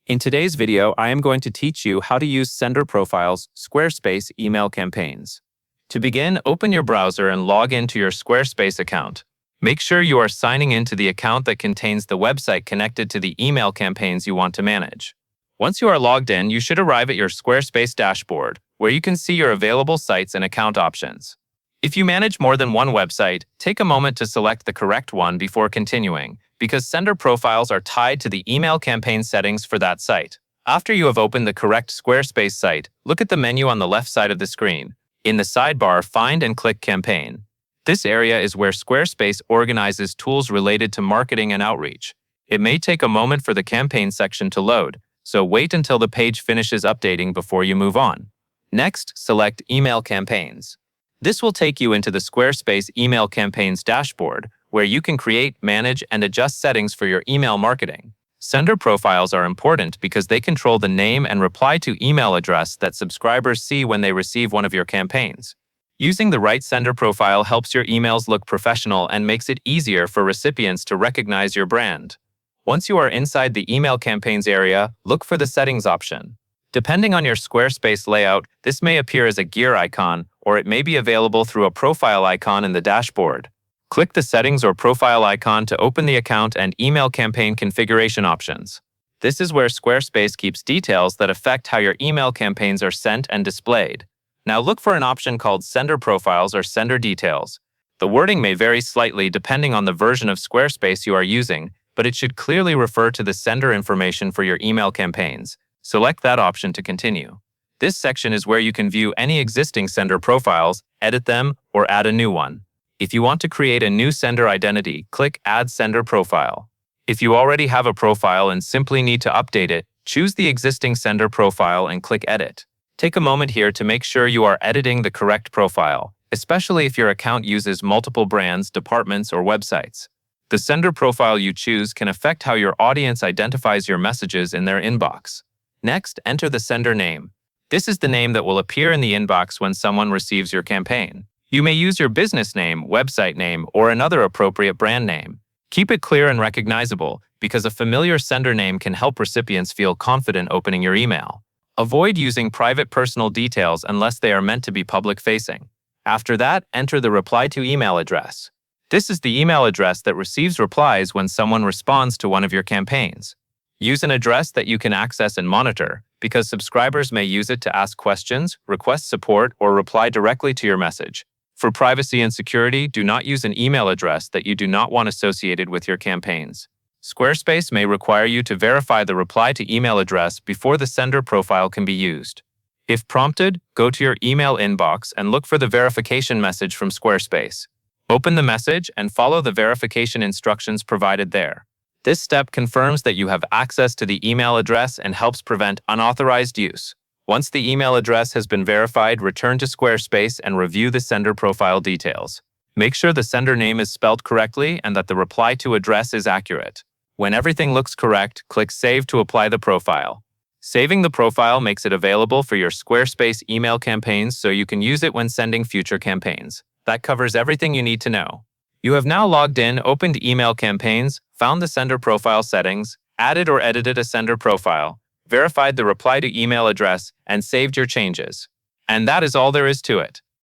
In today's video, I am going to teach you how to use Sender Profile's Squarespace email campaigns. To begin, open your browser and log into your Squarespace account. Make sure you are signing into the account that contains the website connected to the email campaigns you want to manage. Once you are logged in, you should arrive at your Squarespace dashboard, where you can see your available sites and account options. If you manage more than one website, take a moment to select the correct one before continuing, because sender profiles are tied to the email campaign settings for that site. After you have opened the correct Squarespace site, look at the menu on the left side of the screen. In the sidebar, find and click Campaign. This area is where Squarespace organizes tools related to marketing and outreach. It may take a moment for the campaign section to load, so wait until the page finishes updating before you move on. Next, select Email Campaigns. This will take you into the Squarespace Email Campaigns dashboard, where you can create, manage, and adjust settings for your email marketing. Sender profiles are important because they control the name and reply to email address that subscribers see when they receive one of your campaigns. Using the right sender profile helps your emails look professional and makes it easier for recipients to recognize your brand. Once you are inside the email campaigns area, look for the settings option. Depending on your Squarespace layout, this may appear as a gear icon, or it may be available through a profile icon in the dashboard. Click the settings or profile icon to open the account and email campaign configuration options. This is where Squarespace keeps details that affect how your email campaigns are sent and displayed. Now look for an option called Sender Profiles or Sender Details. The wording may vary slightly depending on the version of Squarespace you are using, but it should clearly refer to the sender information for your email campaigns. Select that option to continue. This section is where you can view any existing sender profiles, edit them, or add a new one. If you want to create a new sender identity, click Add Sender Profile. If you already have a profile and simply need to update it, choose the existing sender profile and click Edit. Take a moment here to make sure you are editing the correct profile, especially if your account uses multiple brands, departments, or websites. The sender profile you choose can affect how your audience identifies your messages in their inbox. Next, enter the sender name. This is the name that will appear in the inbox when someone receives your campaign. You may use your business name, website name, or another appropriate brand name. Keep it clear and recognizable, because a familiar sender name can help recipients feel confident opening your email. Avoid using private personal details unless they are meant to be public-facing. After that, enter the reply to email address. This is the email address that receives replies when someone responds to one of your campaigns. Use an address that you can access and monitor, because subscribers may use it to ask questions, request support, or reply directly to your message. For privacy and security, do not use an email address that you do not want associated with your campaigns. Squarespace may require you to verify the reply to email address before the sender profile can be used. If prompted, go to your email inbox and look for the verification message from Squarespace. Open the message and follow the verification instructions provided there. This step confirms that you have access to the email address and helps prevent unauthorized use. Once the email address has been verified, return to Squarespace and review the sender profile details. Make sure the sender name is spelled correctly and that the reply to address is accurate. When everything looks correct, click Save to apply the profile. Saving the profile makes it available for your Squarespace email campaigns so you can use it when sending future campaigns. That covers everything you need to know. You have now logged in, opened email campaigns, found the sender profile settings, added or edited a sender profile, verified the reply to email address, and saved your changes. And that is all there is to it.